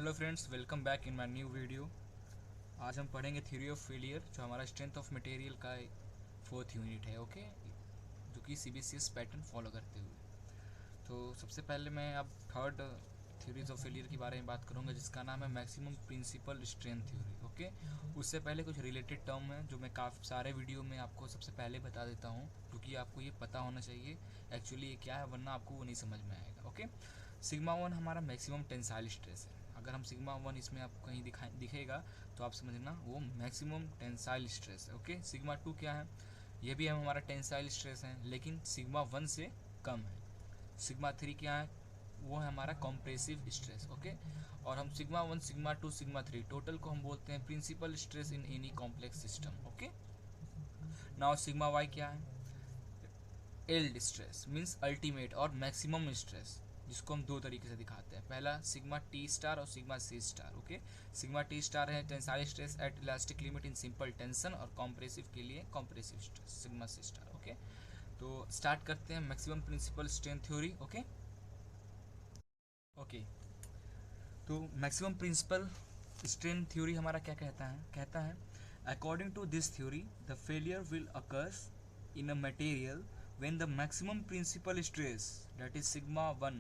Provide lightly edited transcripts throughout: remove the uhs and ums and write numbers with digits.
Hello friends, welcome back in my new video. आज हम पढ़ेंगे थ्योरी ऑफ फेलियर, जो हमारा स्ट्रेंथ ऑफ मटेरियल का फोर्थ यूनिट है। ओके, जो कि सीबीसीएस पैटर्न फॉलो करते हुए। तो सबसे पहले मैं अब थर्ड थ्योरीज ऑफ फेलियर के बारे में बात करूंगा, जिसका नाम है maximum principal strength theory. Okay, उससे पहले कुछ रिलेटेड टर्म है जो मैं काफ़ी सारे वीडियो में आपको सबसे पहले बता देता हूँ, क्योंकि आपको ये पता होना चाहिए एक्चुअली ये क्या है, वरना आपको वो नहीं समझ में आएगा। ओके, सिग्मा वन हमारा मैक्सिमम टेंसाइल स्ट्रेस है। अगर हम सिग्मा वन इसमें आपको कहीं दिखेगा तो आप समझना वो मैक्सिमम टेंसाइल स्ट्रेस है। ओके, सिग्मा टू क्या है, ये भी हमारा टेंसाइल स्ट्रेस है, लेकिन सिग्मा वन से कम है। सिग्मा थ्री क्या है, वो है हमारा कॉम्प्रेसिव स्ट्रेस। ओके, और हम sigma one, sigma two, sigma three total को हम बोलते हैं principal stress in any complex system. Okay, now sigma Y क्या है, एल्ड स्ट्रेस मीन्स अल्टीमेट और मैक्सिमम स्ट्रेस, जिसको हम दो तरीके से दिखाते हैं। पहला सिग्मा टी स्टार और sigma C star. Okay, sigma T star है tensile stress at elastic limit in simple tension, और कॉम्प्रेसिव के लिए compressive stress sigma C star. Okay, तो स्टार्ट करते हैं maximum principal strength theory. Okay okay, तो maximum principal strain theory हमारा क्या कहता है according to this theory the failure will occurs in a material when the maximum principal stress, that is sigma 1,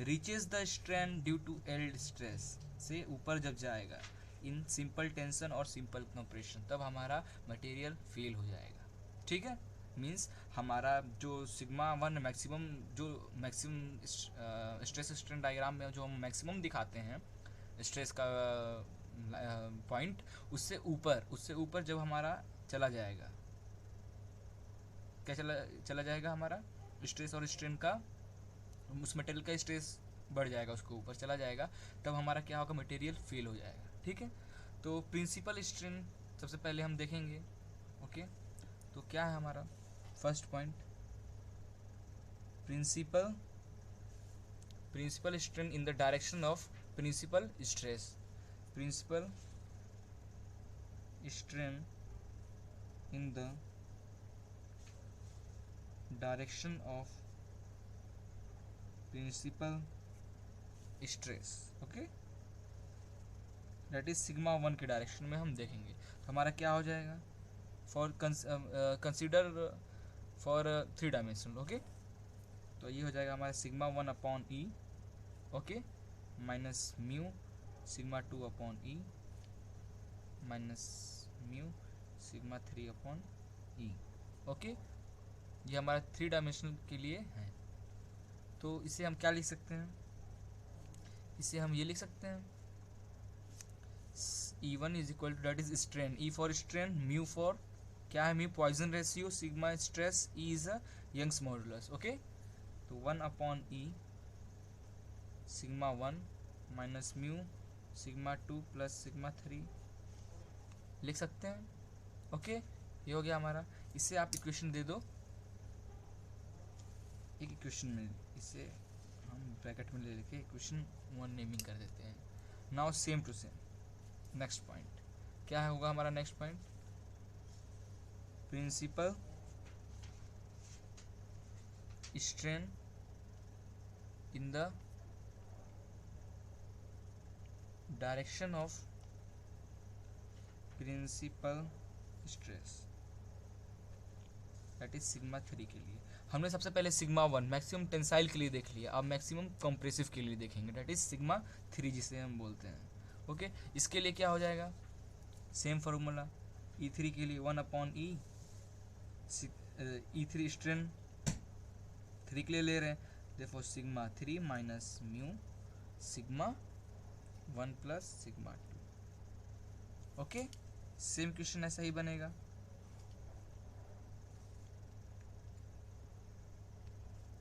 reaches the strain due to yield stress से ऊपर जब जाएगा इन simple tension और simple compression, तब हमारा मटेरियल फेल हो जाएगा। ठीक है, मीन्स हमारा जो sigma one maximum stress strain diagram में जो हम मैक्सिमम दिखाते हैं स्ट्रेस का पॉइंट, उससे ऊपर जब हमारा चला जाएगा, क्या चला जाएगा हमारा स्ट्रेस और स्ट्रेन का, उस मटेरियल का स्ट्रेस बढ़ जाएगा, उसको ऊपर चला जाएगा, तब हमारा क्या होगा, मटेरियल फेल हो जाएगा। ठीक है, तो प्रिंसिपल स्ट्रेन सबसे पहले हम देखेंगे। ओके, तो क्या है हमारा first point, principal strain in the direction of principal stress. Principal strain in the direction of principal stress. Okay, that is sigma one के डायरेक्शन में हम देखेंगे। तो हमारा क्या हो जाएगा, for consider for three dimensional. Okay, तो ये हो जाएगा हमारा sigma one upon E, okay, minus mu sigma two upon E, minus mu sigma three upon E. Okay, ये हमारा थ्री डायमेंशनल के लिए है। तो इसे हम क्या लिख सकते हैं, इसे हम ये लिख सकते हैं E one is equal to that is strain, E for strain, mu for क्या है, mu Poisson ratio, sigma stress, E is a Young's modulus. Okay, तो one upon E sigma one minus mu sigma two plus sigma three लिख सकते हैं। Okay, ये हो गया हमारा। इसे आप इक्वेशन दे दो, एक इक्वेशन में इसे हम ब्रैकेट में ले लेके इक्वेशन वन नेमिंग कर देते हैं। Now same to same next point क्या होगा हमारा, next point principal strain in the direction of principal stress, that is sigma three के लिए हमने सबसे पहले सिग्मा वन मैक्सिमम टेंसाइल के लिए देख लिया, अब मैक्सिमम कंप्रेसिव के लिए देखेंगे, दैट इज सिग्मा थ्री जिसे हम बोलते हैं। ओके, इसके लिए क्या हो जाएगा, सेम फार्मूला, ई थ्री के लिए one upon E three strain three के लिए ले रहे हैं, देखो sigma three minus mu sigma one plus sigma two. Okay, same question ऐसा ही बनेगा।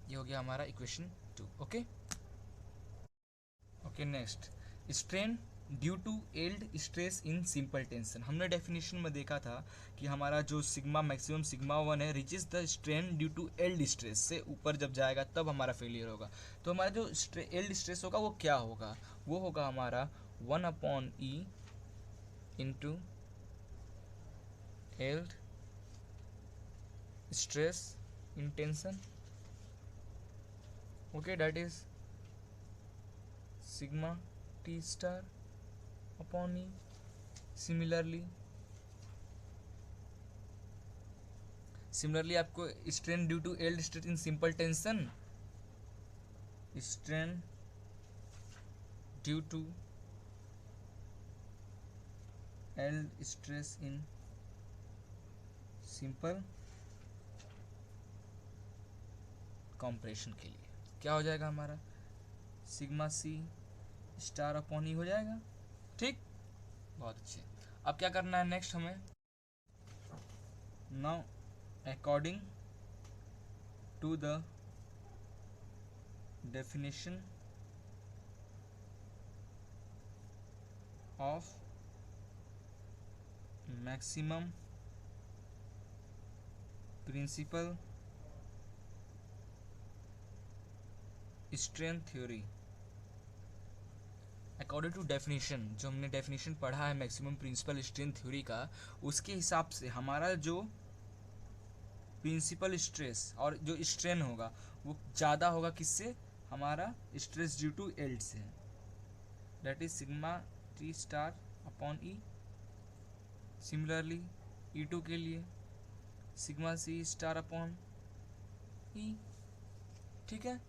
ये हो गया हमारा equation two. Okay okay, next strain due to yield stress in simple tension. हमने डेफिनेशन में देखा था कि हमारा जो सिग्मा मैक्सिमम सिग्मा वन है reaches the strain due to yield stress, से ऊपर जब जाएगा तब हमारा फेलियर होगा। तो हमारा जो एल्ड स्ट्रेस होगा वो क्या होगा, वो होगा हमारा one upon E into yield stress in tension. Okay, that is sigma T star upon E. Similarly आपको strain due to yield stress in simple tension, strain due to yield stress in simple compression के लिए क्या हो जाएगा हमारा, sigma C star upon E हो जाएगा। ठीक, बहुत अच्छे। अब क्या करना है नेक्स्ट हमें, now according to the definition of maximum principal strain theory, according to definition, जो हमने डेफिनेशन पढ़ा है मैक्सिमम प्रिंसिपल स्ट्रेन थ्योरी का, उसके हिसाब से हमारा जो प्रिंसिपल स्ट्रेस और जो स्ट्रेन होगा वो ज़्यादा होगा किससे, हमारा स्ट्रेस ड्यू टू एल्ड से, that is sigma T star upon E. Similarly E2 के लिए सिग्मा सी स्टार अपॉन ई। ठीक है,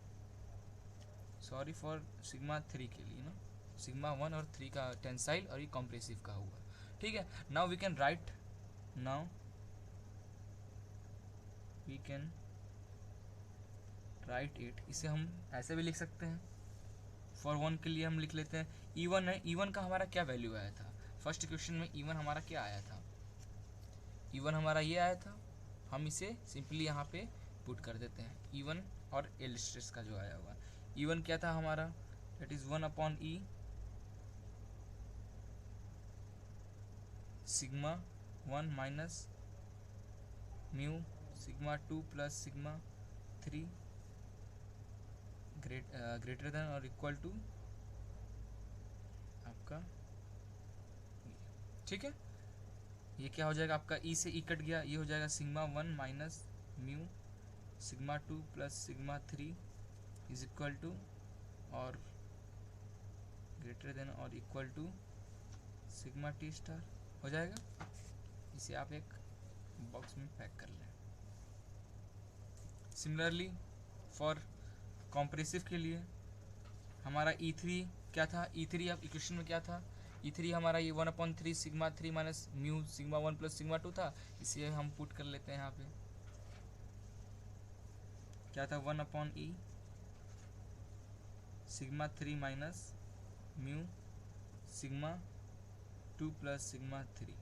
सॉरी फॉर सिग्मा 3 के लिए ना, सिग्मा 1 और 3 का टेंसाइल और ये कॉम्प्रेसिव का हुआ। ठीक है, now we can write, now we can write it, इसे हम ऐसे भी लिख सकते हैं। फॉर 1 के लिए हम लिख लेते हैं E1 है, E1 का हमारा क्या वैल्यू आया था फर्स्ट इक्वेशन में, E1 हमारा क्या आया था, E1 हमारा ये आया था, हम इसे सिंपली यहाँ पे पुट कर देते हैं E1 और एल स्ट्रेस का जो आया हुआ। E1 क्या था हमारा, that is 1 upon E sigma 1 minus mu sigma 2 plus sigma 3 greater than और इक्वल टू आपका, ठीक है, ये क्या हो जाएगा आपका, ई से ई कट गया, ये हो जाएगा sigma 1 minus mu sigma 2 plus sigma 3 is equal to और ग्रेटर देन और equal to sigma T star हो जाएगा। इसे आप एक बॉक्स में पैक कर लें। सिमिलरली फॉर कॉम्प्रेसिव के लिए हमारा E3 क्या था, E3 अब इक्वेशन में क्या था, E3 हमारा ये 1/3 sigma 3 minus mu sigma 1 plus sigma 2 था, इसे हम पुट कर लेते हैं यहाँ पे, क्या था 1/E sigma 3 minus mu sigma 2 plus sigma 3,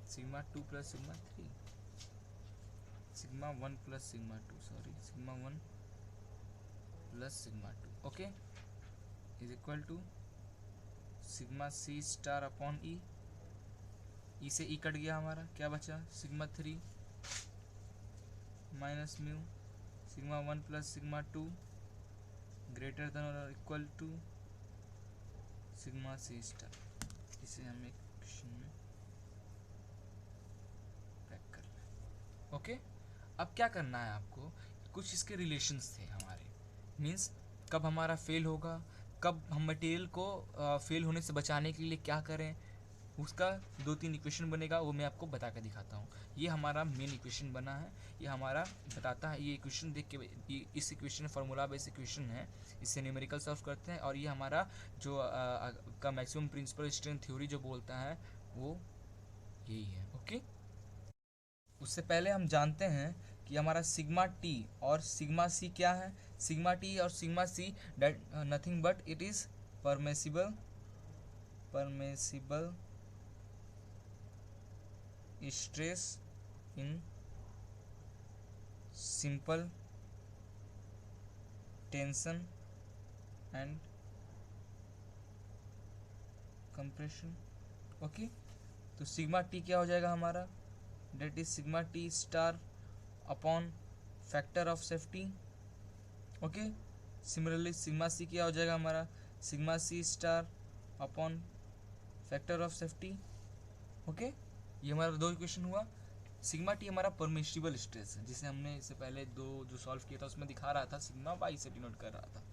sigma 2 plus sigma 3, sigma 1 plus sigma 2, sorry sigma 1 plus sigma 2, okay, is equal to sigma C star upon E, E से ई कट गया हमारा, क्या बचा sigma 3 minus mu sigma 1 plus sigma 2 greater than और equal to sigma C star. इसे हम एक question में पैक कर लें। ओके, अब क्या करना है आपको, कुछ इसके रिलेशंस थे हमारे, मीन्स कब हमारा फेल होगा, कब हम मटेरियल को फेल होने से बचाने के लिए क्या करें, उसका 2-3 इक्वेशन बनेगा, वो मैं आपको बता कर दिखाता हूँ। ये हमारा मेन इक्वेशन बना है, ये हमारा बताता है, ये इक्वेशन देख के, ये इस इक्वेशन फार्मूला बेस इक्वेशन है, इससे न्यूमेरिकल सॉल्व करते हैं, और ये हमारा जो का मैक्सिमम प्रिंसिपल स्ट्रेंथ थ्योरी जो बोलता है वो यही है। ओके, उससे पहले हम जानते हैं कि हमारा सिग्मा टी और सिग्मा सी क्या है। सिग्मा टी और sigma C that nothing but it is permissible stress in simple tension and compression. Okay, तो सिग्मा टी क्या हो जाएगा हमारा, that is sigma T star upon factor of safety. Okay, similarly sigma C क्या हो जाएगा हमारा, sigma C star upon factor of safety. Okay, ये हमारा 2 इक्वेशन हुआ। सिग्मा टी हमारा परमिसिबल स्ट्रेस है, जिसे हमने इससे पहले 2 जो सॉल्व किया था उसमें दिखा रहा था, सिग्मा वाई से डिनोट कर रहा था,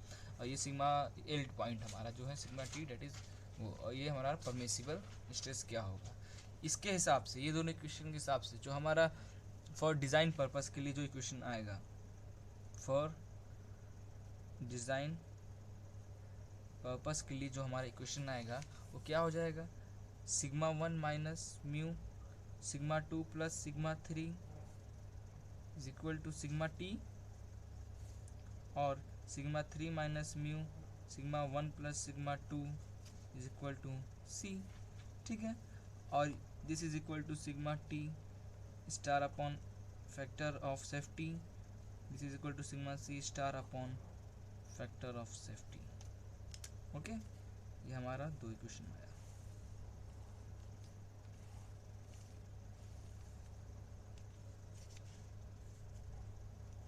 और ये सिग्मा एल्ड पॉइंट हमारा जो है सिग्मा टी डेट इज वो, और ये हमारा परमिसिबल स्ट्रेस क्या होगा। इसके हिसाब से, ये दोनों इक्वेशन के हिसाब से जो हमारा फॉर डिज़ाइन पर्पस के लिए जो इक्वेशन आएगा, फॉर डिज़ाइन पर्पस के लिए जो हमारा इक्वेशन आएगा वो क्या हो जाएगा, sigma 1 minus mu sigma 2 plus sigma 3 is equal to sigma T, और sigma 3 minus mu sigma 1 plus sigma 2 is equal to C. ठीक है, और this is equal to sigma T star upon factor of safety, this is equal to sigma C star upon factor of safety. Okay, ये हमारा दो equation आया।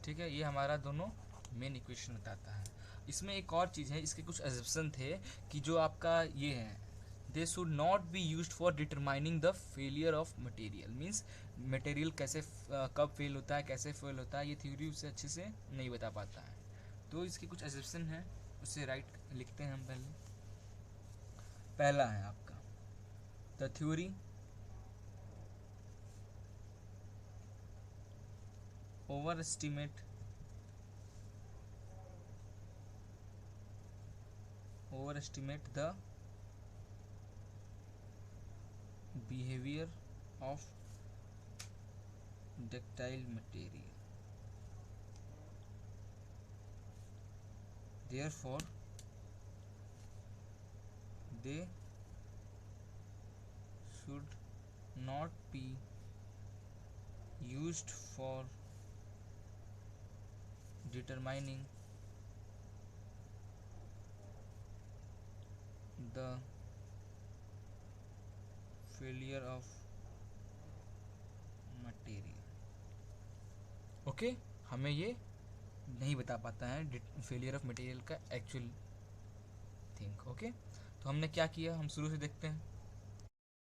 ठीक है, ये हमारा दोनों मेन इक्वेशन बताता है। इसमें एक और चीज़ है, इसके कुछ एजम्पशन थे कि जो आपका ये है, they should not be used for determining the failure of material, means material कैसे कब फेल होता है, कैसे फेल होता है, ये थ्योरी उससे अच्छे से नहीं बता पाता है। तो इसके कुछ एजम्पशन हैं, उससे राइट लिखते हैं हम पहले। पहला है आपका the theory over estimate the behavior of ductile material, therefore they should not be used for determining the failure of material। Okay, हमें ये नहीं बता पाता है फेलियर ऑफ मटेरियल का एक्चुअल थिंग। ओके, तो हमने क्या किया, हम शुरू से देखते हैं।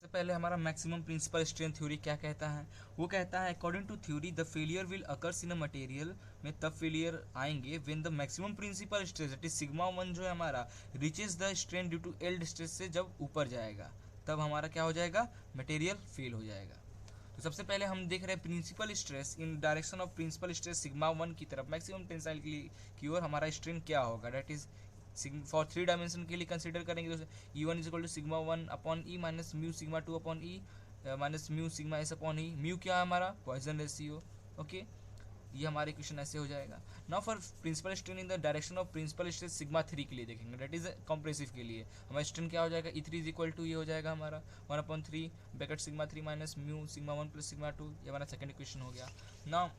सबसे पहले हमारा मैक्सिमम प्रिंसिपल स्ट्रेंथ थ्योरी क्या कहता है, वो कहता है according to theory the failure will occurs in a material, में तब फेलियर आएंगे when the maximum principal stress that is sigma 1 जो है हमारा reaches the strength due to yield stress से जब ऊपर जाएगा, तब हमारा क्या हो जाएगा, मटेरियल फेल हो जाएगा। तो सबसे पहले हम देख रहे हैं principal stress in direction of principal stress sigma 1 की तरफ मैक्सिमम टेंसाइल की ओर हमारा स्ट्रेन क्या होगा, दैट इज फॉर 3 डायमेंशन के लिए कंसिडर करेंगे तो E1 is equal to sigma 1 upon E minus mu sigma 2 upon E minus mu sigma S upon E. Mu क्या है हमारा, पॉइजन रेशियो। ओके, ये हमारे इक्वेशन ऐसे हो जाएगा। Now for principal strain in the direction of principal stress sigma 3 के लिए देखेंगे, दैट इज कॉम्प्रेसिव के लिए हमारा स्ट्रेन क्या हो जाएगा, E3 इज इक्वल टू ये हो जाएगा हमारा 1/3 bracket sigma 3 minus mu sigma 1 plus sigma 2, ये हमारा सेकंड इक्वेशन हो गया। नाउ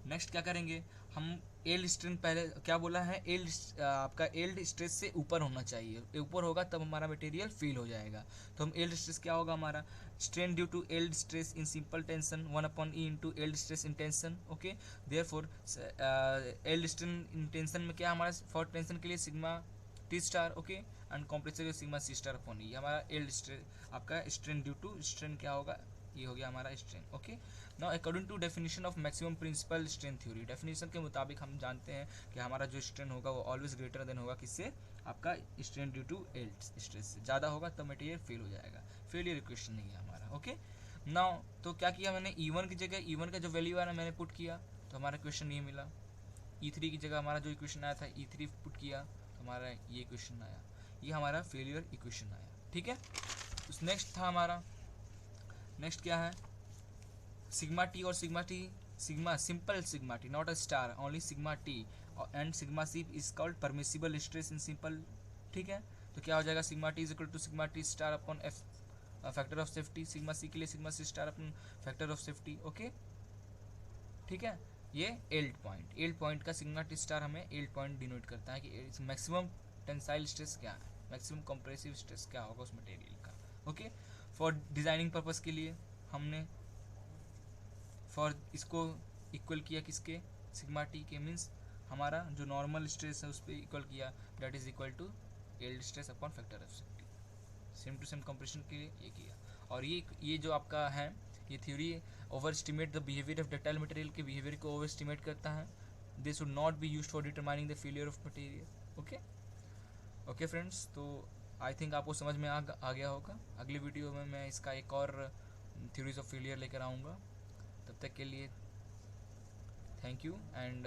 नेक्स्ट क्या करेंगे हम, एल्ड स्ट्रेन पहले क्या बोला है, एल्ड आपका एल्ड स्ट्रेस से ऊपर होना चाहिए, ऊपर होगा तब हमारा मटेरियल फील हो जाएगा। तो हम एल्ड स्ट्रेस क्या होगा हमारा, strain due to yield stress in simple tension 1/E into yield stress in tension. Okay, therefore yield strain in tension में क्या हमारा, फॉर टेंशन के लिए sigma T star, okay, and compressor sigma C star upon E, हमारा yield stress आपका strain due to strain क्या होगा, ये हो गया हमारा strain. Okay, now according to definition of maximum principal strain theory, definition के मुताबिक हम जानते हैं कि हमारा जो स्ट्रेन होगा वो ऑलवेज ग्रेटर देन होगा किससे, आपका strain due to yield stress से ज़्यादा होगा तब मटेरियल फेल हो जाएगा, फेलियर इक्वेशन नहीं है हमारा। ओके, नाउ तो क्या किया मैंने, E1 की जगह E1 का जो वैल्यू आया ना मैंने पुट किया, तो हमारा क्वेश्चन ये मिला। E3 की जगह हमारा जो इक्वेशन आया था E3 पुट किया तो हमारा ये इक्वेशन आया, ये हमारा फेलियर इक्वेशन आया। ठीक है, तो नेक्स्ट था हमारा, नेक्स्ट क्या है, सिग्मा टी और sigma T, sigma simple sigma T not a star, only sigma T and sigma C is called permissible stress in simple. ठीक है, तो क्या हो जाएगा, sigma T is equal to sigma T star upon F factor of safety, sigma C के लिए sigma C star upon factor of safety. Okay, ठीक है, ये एल्ड पॉइंट का सिग्मा टी स्टार हमें एल्ड पॉइंट डिनोट करता है कि मैक्सिमम टेंसाइल स्ट्रेस क्या है, मैक्सिमम कंप्रेसिव स्ट्रेस क्या होगा उस मटेरियल का। ओके, फॉर डिजाइनिंग पर्पस के लिए हमने फॉर इसको इक्वल किया किसके, सिग्मा टी के, मीन्स हमारा जो नॉर्मल स्ट्रेस है उस पर इक्वल किया, that is equal to yield stress upon factor of safety. Same to same compression के लिए ये किया, और ये जो आपका है ये theory over estimate the behaviour of ductile material के बिहेवियर को ओवर एस्टिमेट करता है, they should not be used for determining the failure of material. Okay, okay friends, तो आई थिंक आपको समझ में आ गया होगा। अगली वीडियो में मैं इसका एक और थ्योरीज ऑफ फेलियर लेकर आऊँगा। तब तक के लिए thank you and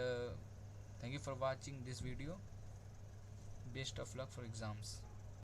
thank you for watching this video. Best of luck for exams.